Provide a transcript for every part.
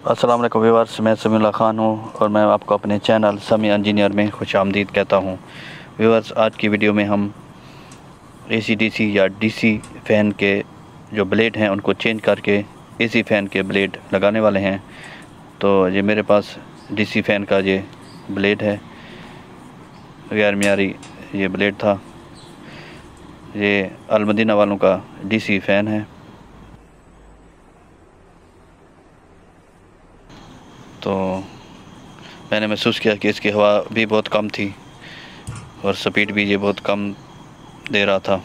अस्सलाम वालेकुम व्यूअर्स, मैं समीउल्लाह ख़ान हूँ और मैं आपको अपने चैनल समी इंजीनियर में खुशामदीद कहता हूँ। व्यूअर्स, आज की वीडियो में हम एसी डीसी या डीसी फ़ैन के जो ब्लेड हैं उनको चेंज करके एसी फ़ैन के ब्लेड लगाने वाले हैं। तो ये मेरे पास डीसी फ़ैन का ये ब्लेड है, गैर मियारी ये ब्लेड था। ये अलमदीना वालों का डीसी फ़ैन है। तो मैंने महसूस किया कि इसकी हवा भी बहुत कम थी और स्पीड भी ये बहुत कम दे रहा था।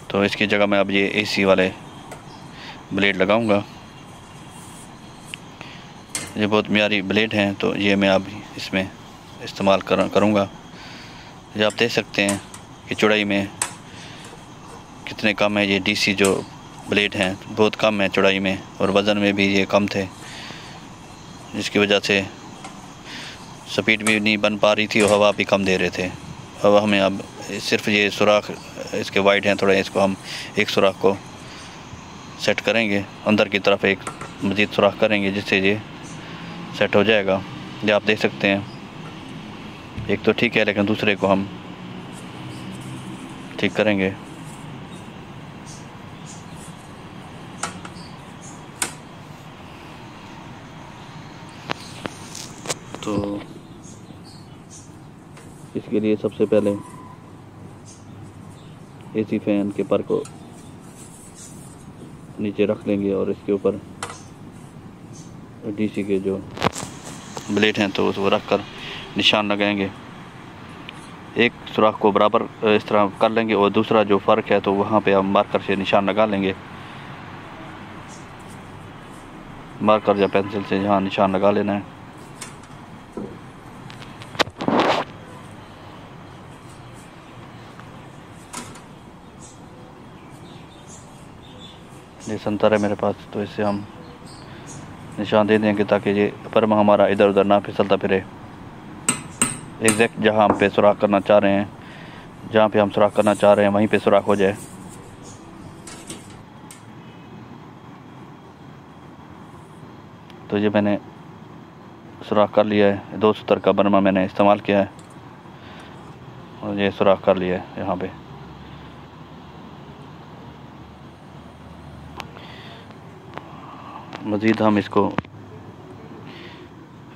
तो इसकी जगह मैं अब ये एसी वाले ब्लेड लगाऊंगा। ये बहुत मियारी ब्लेड हैं, तो ये मैं अब इसमें इस्तेमाल करूँगा। ये आप देख सकते हैं कि चौड़ाई में कितने कम है। ये डीसी जो ब्लेड हैं बहुत कम है चौड़ाई में, और वज़न में भी ये कम थे, जिसकी वजह से स्पीड भी नहीं बन पा रही थी और हवा भी कम दे रहे थे। अब हमें अब सिर्फ ये सुराख इसके वाइड हैं थोड़ा, इसको हम एक सुराख को सेट करेंगे, अंदर की तरफ एक मज़ीद सुराख करेंगे जिससे ये सेट हो जाएगा। ये आप देख सकते हैं, एक तो ठीक है लेकिन दूसरे को हम ठीक करेंगे। तो इसके लिए सबसे पहले एसी फ़ैन के पर को नीचे रख लेंगे और इसके ऊपर डीसी के जो ब्लेड हैं तो उसको रख कर निशान लगाएंगे। एक सुराख को बराबर इस तरह कर लेंगे और दूसरा जो फ़र्क है तो वहाँ पे हम मार्कर से निशान लगा लेंगे। मार्कर या पेंसिल से जहाँ निशान लगा लेना है। ये संतर है मेरे पास, तो इससे हम निशान दे देंगे ताकि ये परमा हमारा इधर उधर ना फिसलता फिरे। एग्जैक्ट जहाँ हम पे सुराख करना चाह रहे हैं, जहाँ पे हम सुराख करना चाह रहे हैं वहीं पे सुराख हो जाए। तो ये मैंने सुराख कर लिया है। 2 सूत्र का बर्मा मैंने इस्तेमाल किया है और ये सुराख कर लिया है यहाँ पे। मज़ीद हम इसको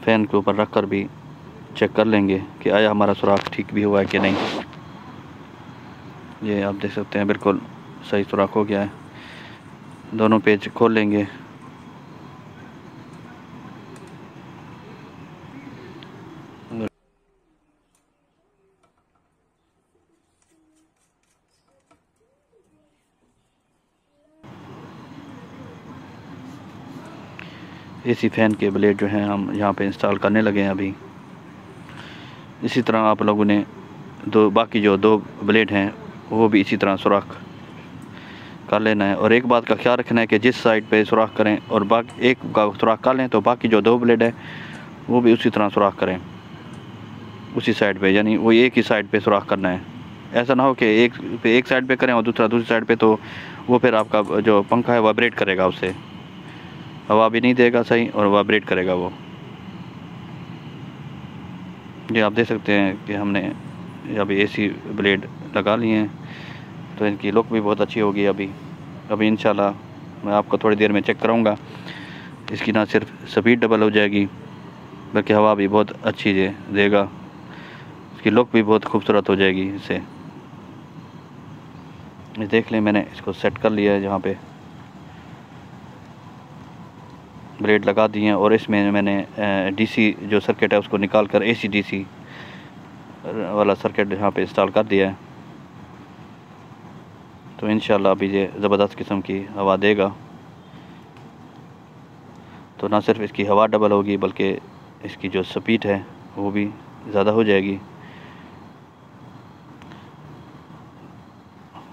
फ़ैन के ऊपर रख कर भी चेक कर लेंगे कि आया हमारा सुराख ठीक भी हुआ है कि नहीं। ये आप देख सकते हैं बिल्कुल सही सुराख हो गया है। दोनों पेज खोल लेंगे। एसी फ़ैन के ब्लेड जो हैं हम यहाँ पे इंस्टॉल करने लगे हैं अभी। इसी तरह आप लोगों ने बाकी जो 2 ब्लेड हैं वो भी इसी तरह सुराख कर लेना है। और एक बात का ख्याल रखना है कि जिस साइड पे सुराख करें और बाकी एक का सुराख कर लें तो बाकी जो 2 ब्लेड है वो भी उसी तरह सुराख करें, उसी साइड पे, यानी वो एक ही साइड पे सुराख करना है। ऐसा ना हो कि एक साइड पे करें और दूसरा दूसरी साइड पे, तो वो फिर आपका जो पंखा है वाइब्रेट करेगा, उससे हवा भी नहीं देगा सही और वाइब्रेट करेगा वो। ये आप देख सकते हैं कि हमने अभी एसी ब्लेड लगा लिए हैं, तो इनकी लुक भी बहुत अच्छी होगी। अभी इंशाल्लाह मैं आपको थोड़ी देर में चेक कराऊंगा। इसकी ना सिर्फ स्पीड डबल हो जाएगी बल्कि हवा भी बहुत अच्छी देगा। इसकी लुक भी बहुत खूबसूरत हो जाएगी इससे। ये देख लें, मैंने इसको सेट कर लिया है, जहाँ पे ब्लेड लगा दिए हैं और इसमें मैंने डीसी जो सर्किट है उसको निकाल कर एसी डीसी वाला सर्किट यहाँ पे इंस्टॉल कर दिया है। तो इंशाल्लाह अभी ये ज़बरदस्त किस्म की हवा देगा। तो ना सिर्फ इसकी हवा डबल होगी बल्कि इसकी जो स्पीड है वो भी ज़्यादा हो जाएगी।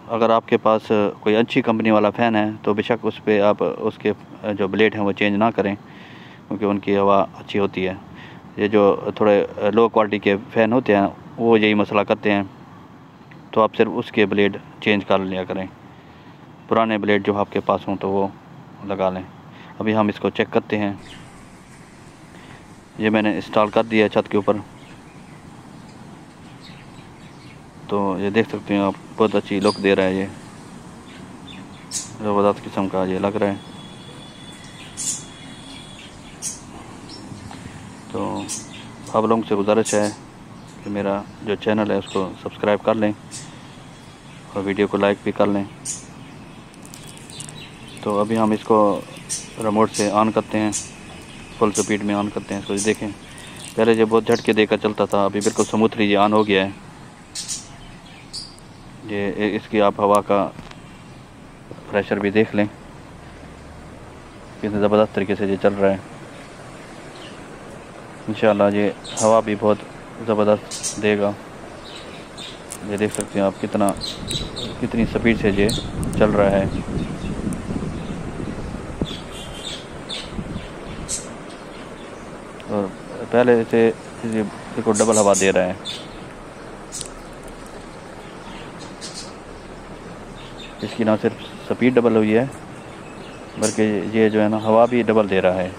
अगर आपके पास कोई अच्छी कंपनी वाला फ़ैन है तो बेशक उस पर आप उसके जो ब्लेड हैं वो चेंज ना करें, क्योंकि उनकी हवा अच्छी होती है। ये जो थोड़े लो क्वालिटी के फ़ैन होते हैं वो यही मसला करते हैं, तो आप सिर्फ उसके ब्लेड चेंज कर लिया करें। पुराने ब्लेड जो आपके पास हों तो वो लगा लें। अभी हम इसको चेक करते हैं। ये मैंने इंस्टॉल कर दिया है छत के ऊपर, तो ये देख सकते हैं आप, बहुत अच्छी लुक दे रहा है। ये ज़बरदस्त किस्म का ये लग रहा है। तो आप लोगों से गुजारिश है कि मेरा जो चैनल है उसको सब्सक्राइब कर लें और वीडियो को लाइक भी कर लें। तो अभी हम इसको रिमोट से ऑन करते हैं, फुल स्पीड में ऑन करते हैं इसको। देखें, पहले जो बहुत झटके देकर चलता था, अभी बिल्कुल स्मूथली ये ऑन हो गया है। ये इसकी आप हवा का प्रेशर भी देख लें, कितने ज़बरदस्त तरीके से ये चल रहा है। इंशाल्लाह ये हवा भी बहुत ज़बरदस्त देगा। ये देख सकते हैं आप कितनी स्पीड से ये चल रहा है। और पहले से इसको डबल हवा दे रहा है। इसकी ना सिर्फ स्पीड डबल हुई है, बल्कि ये जो है ना हवा भी डबल दे रहा है।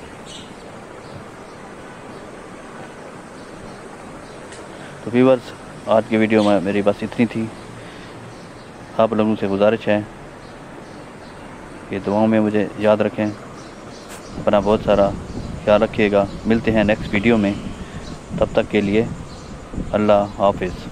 तो व्यूअर्स, आज की वीडियो में मेरी बस इतनी थी। आप लोगों से गुजारिश है कि दुआओं में मुझे याद रखें, अपना बहुत सारा ख्याल रखिएगा। मिलते हैं नेक्स्ट वीडियो में, तब तक के लिए अल्लाह हाफिज़।